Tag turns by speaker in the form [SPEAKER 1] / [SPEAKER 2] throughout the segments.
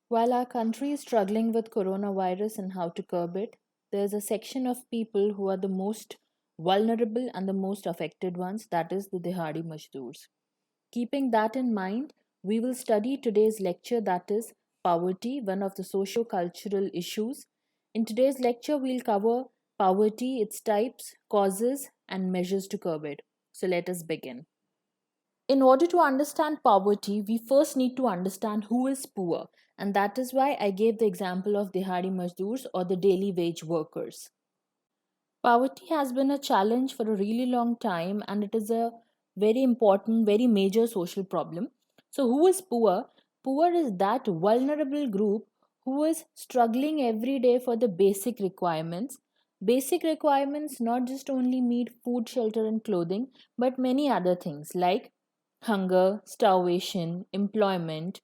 [SPEAKER 1] While our country is struggling with coronavirus and how to curb it, there's a section of people who are the most vulnerable and the most affected ones, that is the Dihadi Mazdoors. Keeping that in mind, we will study today's lecture, that is poverty, one of the socio-cultural issues. In today's lecture, we'll cover poverty, its types, causes, and measures to curb it. So let us begin. In order to understand poverty, we first need to understand who is poor, and that is why I gave the example of Dihadi Mazdoors or the daily wage workers. Poverty has been a challenge for a really long time, and it is a very important, very major social problem. So, who is poor? Poor is that vulnerable group who is struggling every day for the basic requirements. Basic requirements not just only meet food, shelter, and clothing, but many other things like hunger, starvation, employment,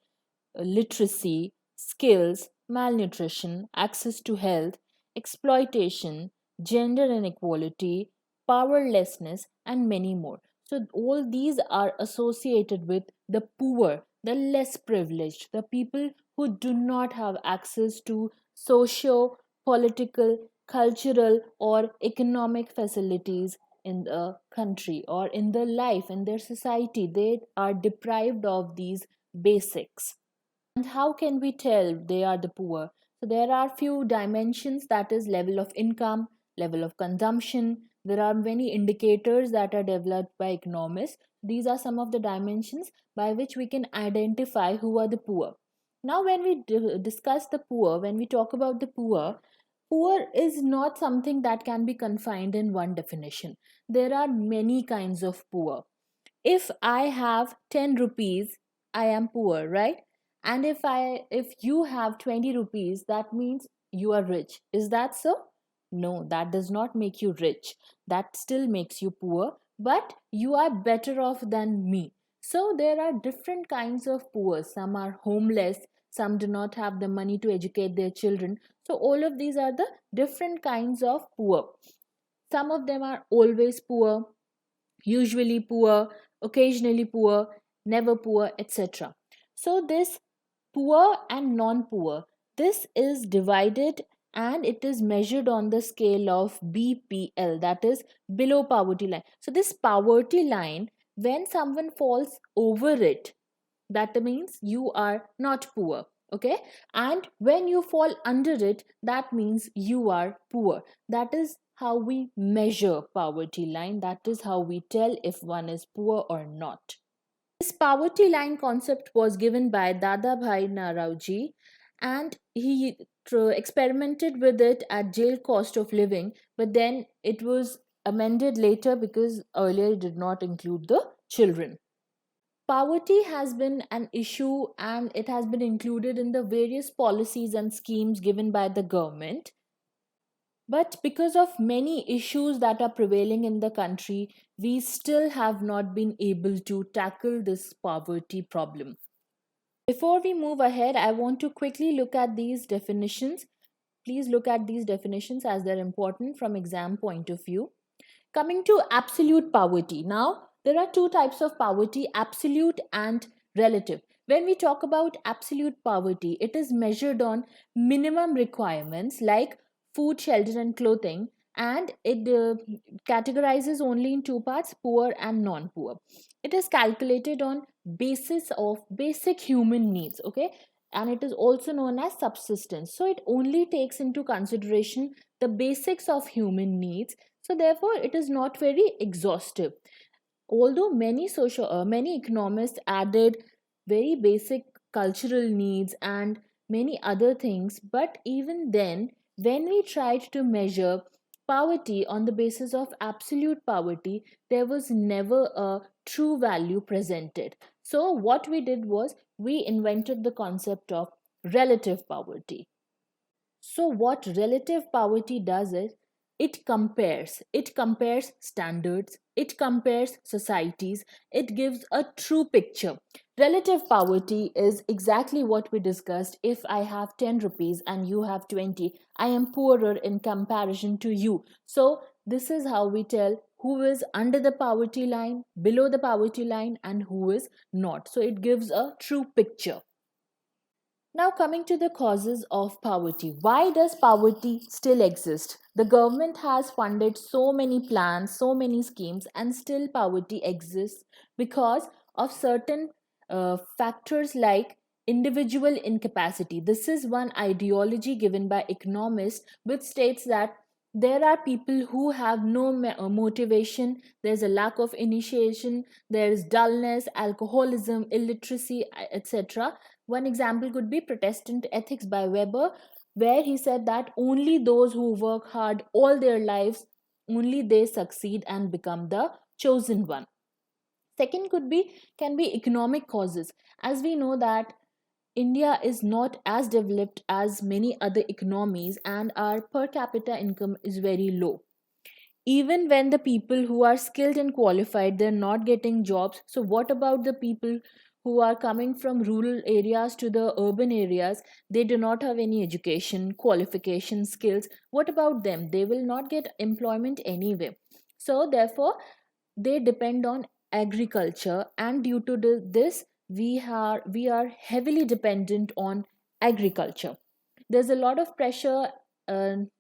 [SPEAKER 1] literacy, skills, malnutrition, access to health, exploitation, gender inequality, powerlessness, and many more. So, all these are associated with the poor, the less privileged, the people who do not have access to socio political, cultural, or economic facilities in the country or in the life, in their society. They are deprived of these basics. And how can we tell they are the poor? So there are few dimensions, that is level of income, level of consumption. There are many indicators that are developed by economists. These are some of the dimensions by which we can identify who are the poor. Now, when we discuss the poor, when we talk about the poor, poor is not something that can be confined in one definition. There are many kinds of poor. If I have 10 rupees, I am poor, right? And if you have 20 rupees, that means you are rich. Is that so? No, that does not make you rich. That still makes you poor, but you are better off than me. So there are different kinds of poor. Some are homeless, some do not have the money to educate their children. So all of these are the different kinds of poor. Some of them are always poor, usually poor, occasionally poor, never poor, etc. So, this poor and non poor, this is divided and it is measured on the scale of BPL, that is below poverty line. So, this poverty line, when someone falls over it, that means you are not poor. Okay, and when you fall under it, that means you are poor. That is how we measure poverty line. That is how we tell if one is poor or not. This poverty line concept was given by Dadabhai Naoroji, and he experimented with it at jail cost of living, but then it was amended later because earlier it did not include the children. Poverty has been an issue and it has been included in the various policies and schemes given by the government. But because of many issues that are prevailing in the country, we still have not been able to tackle this poverty problem. Before we move ahead, I want to quickly look at these definitions. Please look at these definitions as they're important from exam point of view. Coming to absolute poverty. Now, there are two types of poverty, absolute and relative. When we talk about absolute poverty, it is measured on minimum requirements like food, shelter, and clothing, and it categorizes only in two parts, poor and non poor. It is calculated on basis of basic human needs, okay? And it is also known as subsistence. So, it only takes into consideration the basics of human needs, so therefore it is not very exhaustive. Although many economists added very basic cultural needs and many other things, but even then, when we tried to measure poverty on the basis of absolute poverty, there was never a true value presented. So what we did was we invented the concept of relative poverty. So what relative poverty does is it compares standards, it compares societies, it gives a true picture. Relative poverty is exactly what we discussed. If I have 10 rupees and you have 20, I am poorer in comparison to you. So this is how we tell who is under the poverty line, below the poverty line, and who is not. So it gives a true picture. Now, coming to the causes of poverty. Why does poverty still exist? The government has funded so many plans, so many schemes, and still poverty exists because of certain factors like individual incapacity. This is one ideology given by economists which states that there are people who have no motivation, there's a lack of initiation, there is dullness, alcoholism, illiteracy, etc. One example could be Protestant Ethics by Weber, where he said that only those who work hard all their lives, only they succeed and become the chosen one. Second could be can be economic causes. As we know that India is not as developed as many other economies and our per capita income is very low. Even when the people who are skilled and qualified, they're not getting jobs. So what about the people who are coming from rural areas to the urban areas? They do not have any education, qualification, skills. What about them? They will not get employment anyway. So therefore they depend on agriculture, and due to this we are heavily dependent on agriculture. There's a lot of pressure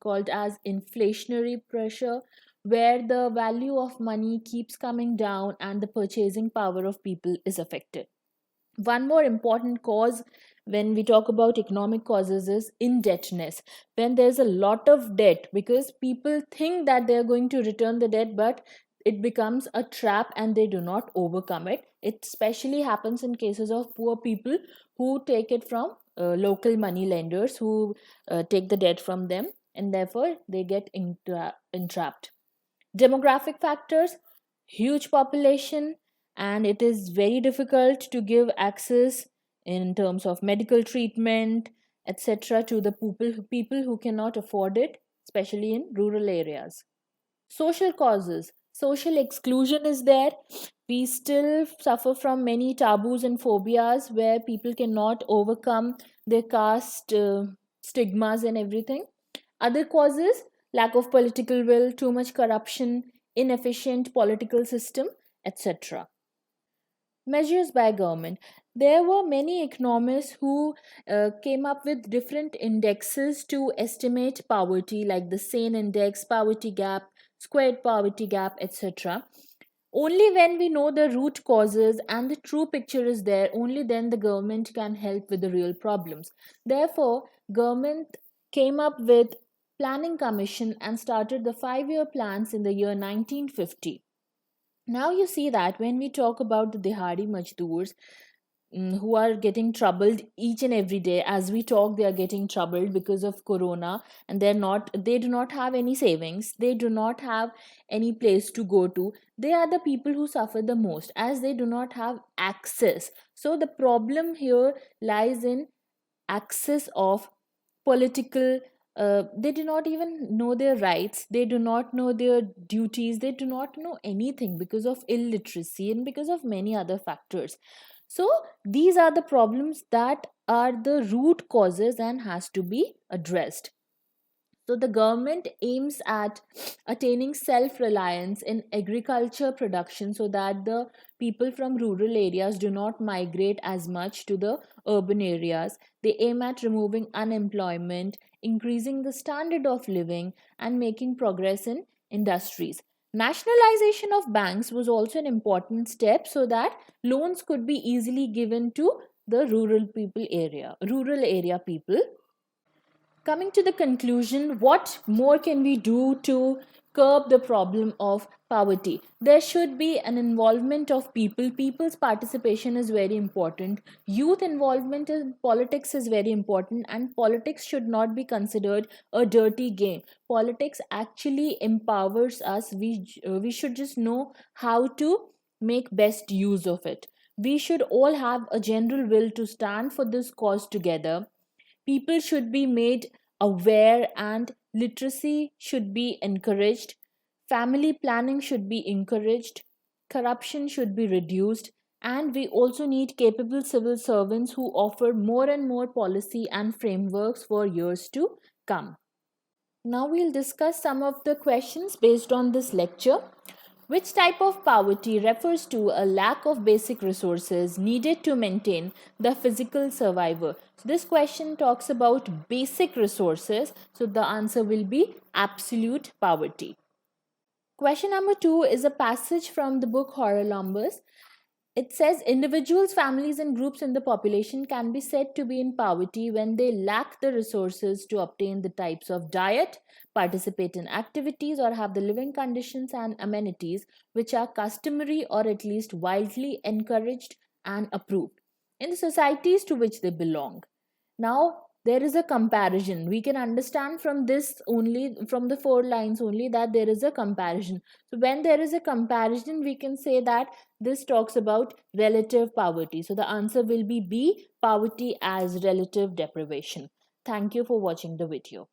[SPEAKER 1] called as inflationary pressure, where the value of money keeps coming down and the purchasing power of people is affected. One more important cause when we talk about economic causes is indebtedness. When there's a lot of debt, because people think that they're going to return the debt, but it becomes a trap and they do not overcome it. It especially happens in cases of poor people who take it from local money lenders who take the debt from them, and therefore they get entrapped. Demographic factors, huge population, and it is very difficult to give access in terms of medical treatment, etc., to the people who cannot afford it, especially in rural areas. Social causes, social exclusion is there. We still suffer from many taboos and phobias where people cannot overcome their caste stigmas and everything. Other causes, lack of political will, too much corruption, inefficient political system, etc. Measures by government. There were many economists who came up with different indexes to estimate poverty, like the SANE index, poverty gap, squared poverty gap, etc. Only when we know the root causes and the true picture is there, only then the government can help with the real problems. Therefore, government came up with planning commission and started the 5-year plans in the year 1950. Now you see that when we talk about the Dihadi Majdoors, who are getting troubled each and every day, as we talk they are getting troubled because of corona, and they do not have any savings, they do not have any place to go to. They are the people who suffer the most as they do not have access. So the problem here lies in access of political, they do not even know their rights, they do not know their duties, they do not know anything because of illiteracy and because of many other factors. So these are the problems that are the root causes and has to be addressed. So the government aims at attaining self-reliance in agriculture production so that the people from rural areas do not migrate as much to the urban areas. They aim at removing unemployment, increasing the standard of living, and making progress in industries. Nationalization of banks was also an important step so that loans could be easily given to the rural area people. Coming to the conclusion, what more can we do to curb the problem of poverty? There should be an involvement of people. People's participation is very important. Youth involvement in politics is very important, and politics should not be considered a dirty game. Politics actually empowers us. We should just know how to make best use of it. We should all have a general will to stand for this cause together. People should be made aware and literacy should be encouraged. Family planning should be encouraged. Corruption should be reduced. And we also need capable civil servants who offer more and more policy and frameworks for years to come. Now we'll discuss some of the questions based on this lecture. Which type of poverty refers to a lack of basic resources needed to maintain the physical survival? So this question talks about basic resources. So the answer will be absolute poverty. Question number 2 is a passage from the book Horror. It says individuals, families, and groups in the population can be said to be in poverty when they lack the resources to obtain the types of diet, participate in activities, or have the living conditions and amenities which are customary or at least widely encouraged and approved in the societies to which they belong. Now, there is a comparison. We can understand from this only, from the four lines only, that there is a comparison. So, when there is a comparison, we can say that this talks about relative poverty. So, the answer will be B, poverty as relative deprivation. Thank you for watching the video.